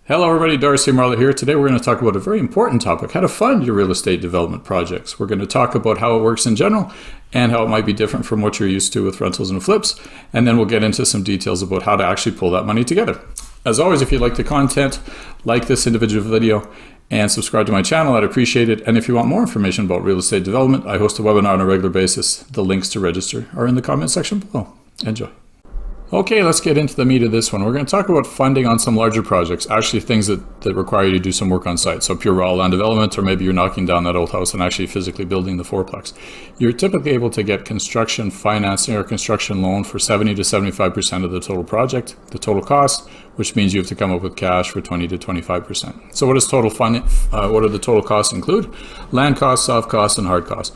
Hello everybody, Darcy Marler here. Today we're going to talk about a very important topic, how to fund your real estate development projects. We're going to talk about how it works in general and how it might be different from what you're used to with rentals and flips. And then we'll get into some details about how to actually pull that money together. As always, if you like the content, like this individual video and subscribe to my channel, I'd appreciate it. And if you want more information about real estate development, I host a webinar on a regular basis. The links to register are in the comment section below. Enjoy. Okay, let's get into the meat of this one. We're going to talk about funding on some larger projects, actually things that require you to do some work on site. So pure raw land development, or maybe you're knocking down that old house and actually physically building the fourplex. You're typically able to get construction financing or construction loan for 70 to 75% of the total project, the total cost, which means you have to come up with cash for 20 to 25%. So what does total funding, what do the total costs include? Land costs, soft costs, and hard costs.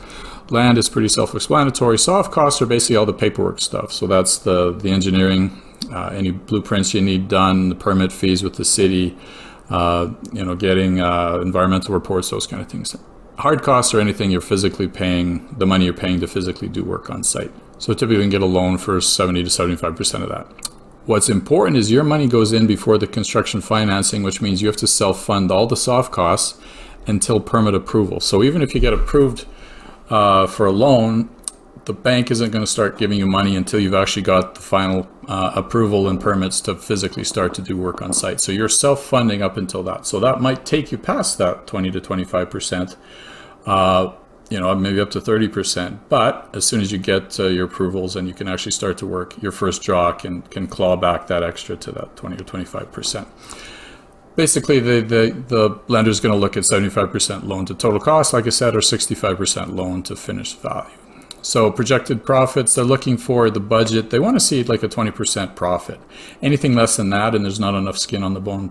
Land is pretty self-explanatory. Soft costs are basically all the paperwork stuff. So that's the engineering, any blueprints you need done, the permit fees with the city, getting environmental reports, those kind of things. Hard costs are anything you're physically paying, the money you're paying to physically do work on site. So typically you can get a loan for 70 to 75% of that. What's important is your money goes in before the construction financing, which means you have to self-fund all the soft costs until permit approval. So even if you get approved for a loan, the bank isn't going to start giving you money until you've actually got the final approval and permits to physically start to do work on site. So you're self-funding up until that. So that might take you past that 20 to 25%, maybe up to 30%. But as soon as you get your approvals and you can actually start to work, your first draw can claw back that extra to that 20 to 25%. Basically, the lender is going to look at 75% loan to total cost, like I said, or 65% loan to finished value. So projected profits, they're looking for the budget. They want to see like a 20% profit. Anything less than that, and there's not enough skin on the bone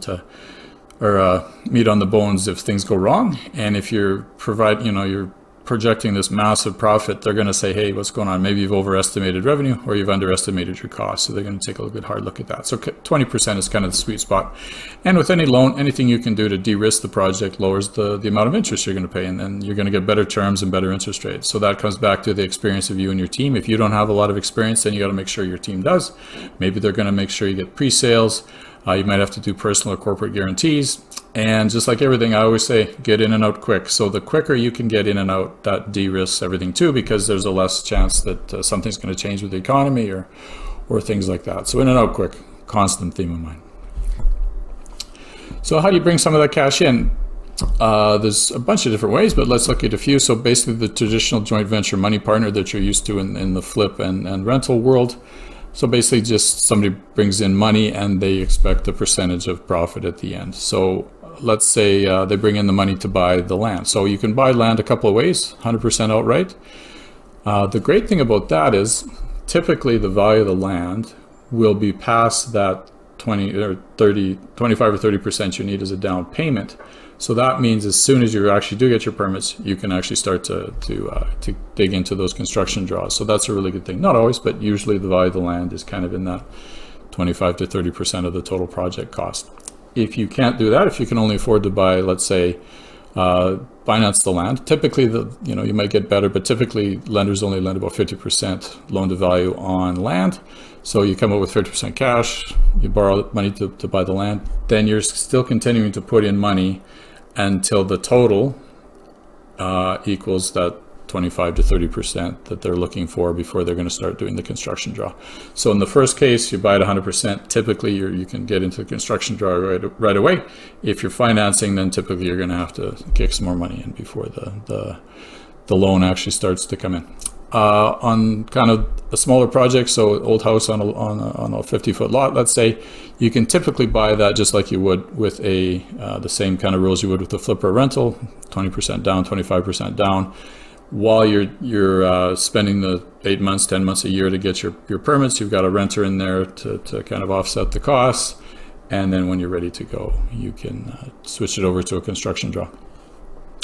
or meat on the bones if things go wrong. And if you're you're projecting this massive profit, they're going to say, hey, what's going on? Maybe you've overestimated revenue or you've underestimated your costs. So they're going to take a good hard look at that. So 20% is kind of the sweet spot. And with any loan, anything you can do to de-risk the project lowers the amount of interest you're going to pay. And then you're going to get better terms and better interest rates. So that comes back to the experience of you and your team. If you don't have a lot of experience, then you got to make sure your team does. Maybe they're going to make sure you get pre-sales. You might have to do personal or corporate guarantees. And just like everything, I always say, get in and out quick. So the quicker you can get in and out, that de-risks everything too, because there's a less chance that something's going to change with the economy or things like that. So in and out quick, constant theme of mine. So how do you bring some of that cash in? There's a bunch of different ways, but let's look at a few. So basically the traditional joint venture money partner that you're used to in the flip and rental world. So basically just somebody brings in money and they expect a percentage of profit at the end. So let's say they bring in the money to buy the land. So you can buy land a couple of ways, 100% outright. The great thing about that is typically the value of the land will be past that 25 or 30% you need as a down payment. So that means as soon as you actually do get your permits, you can actually start to dig into those construction draws. So that's a really good thing. Not always, but usually the value of the land is kind of in that 25 to 30% of the total project cost. If you can't do that, if you can only afford to buy, let's say, finance the land, typically you might get better, but typically lenders only lend about 50% loan to value on land. So you come up with 50% cash, you borrow money to buy the land, then you're still continuing to put in money until the total equals that 25 to 30% that they're looking for before they're going to start doing the construction draw. So in the first case, you buy it 100%. Typically, you can get into the construction draw right away. If you're financing, then typically you're going to have to kick some more money in before the loan actually starts to come in. On kind of a smaller project, so old house on a 50-foot lot, let's say, you can typically buy that just like you would with the same kind of rules you would with a flip or rental, 20% down, 25% down. While you're spending the 8 months, 10 months, a year to get your permits, you've got a renter in there to kind of offset the costs. And then when you're ready to go, you can switch it over to a construction draw.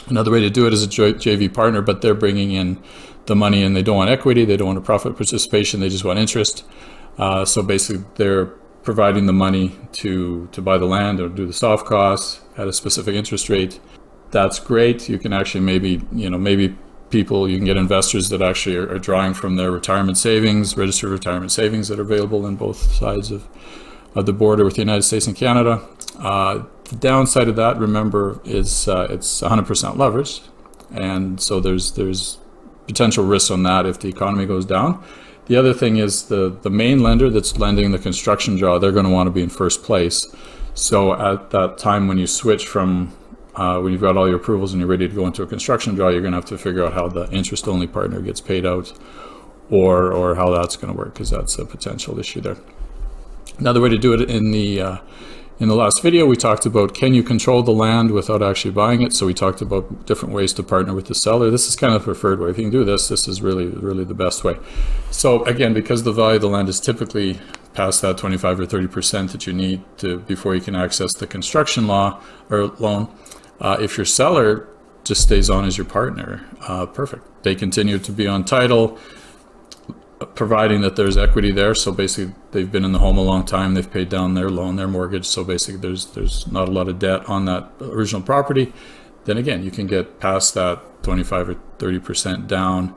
Another way to do it is a JV partner, but they're bringing in the money and they don't want equity, they don't want a profit participation, they just want interest. So basically they're providing the money to buy the land or do the soft costs at a specific interest rate. That's great. You can actually maybe people, you can get investors that actually are drawing from their retirement savings, registered retirement savings that are available in both sides of the border with the United States and Canada. The downside of that, remember, is it's 100% leveraged, and so there's potential risks on that if the economy goes down. The other thing is the main lender that's lending the construction draw, they're going to want to be in first place. So at that time when you switch from when you've got all your approvals and you're ready to go into a construction draw, you're going to have to figure out how the interest-only partner gets paid out, or how that's going to work, because that's a potential issue there. Another way to do it, in the last video, we talked about, can you control the land without actually buying it? So we talked about different ways to partner with the seller. This is kind of the preferred way. If you can do this, this is really the best way. So again, because the value of the land is typically past that 25 or 30% that you need to before you can access the construction law or loan, if your seller just stays on as your partner, perfect. They continue to be on title, providing that there's equity there. So basically they've been in the home a long time, they've paid down their loan, their mortgage, so basically there's not a lot of debt on that original property. Then again, you can get past that 25 or 30% down,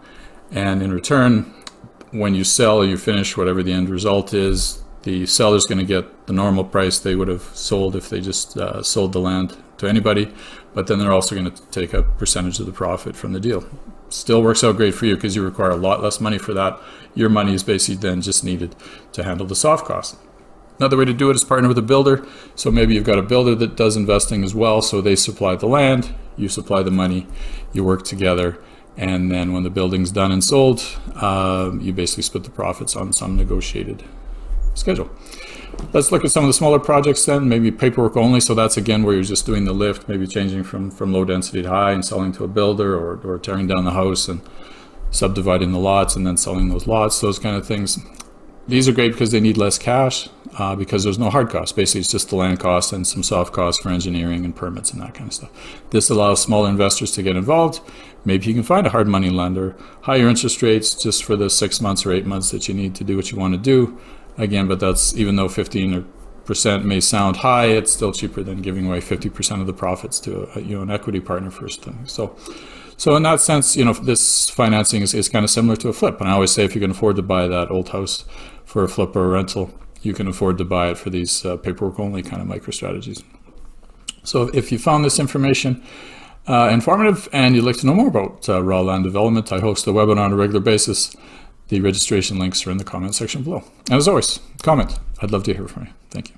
and in return, when you sell or you finish, whatever the end result is, the seller's going to get the normal price they would have sold if they just sold the land to anybody, but then they're also going to take a percentage of the profit from the deal. Still works out great for you because you require a lot less money for that. Your money is basically then just needed to handle the soft costs. Another way to do it is partner with a builder. So maybe you've got a builder that does investing as well. So they supply the land, you supply the money, you work together. And then when the building's done and sold, you basically split the profits on some negotiated schedule. Let's look at some of the smaller projects then, maybe paperwork only. So that's again where you're just doing the lift, maybe changing from low density to high and selling to a builder, or tearing down the house and subdividing the lots and then selling those lots, those kind of things. These are great because they need less cash because there's no hard costs. Basically, it's just the land cost and some soft costs for engineering and permits and that kind of stuff. This allows smaller investors to get involved. Maybe you can find a hard money lender, higher interest rates just for the 6 months or 8 months that you need to do what you want to do. Again, but that's, even though 15% may sound high, it's still cheaper than giving away 50% of the profits to an equity partner first thing. So in that sense, this financing is kind of similar to a flip. And I always say, if you can afford to buy that old house for a flip or a rental, you can afford to buy it for these paperwork only kind of micro strategies. So if you found this information informative and you'd like to know more about raw land development, I host a webinar on a regular basis. The registration links are in the comment section below. And as always, comment. I'd love to hear from you. Thank you.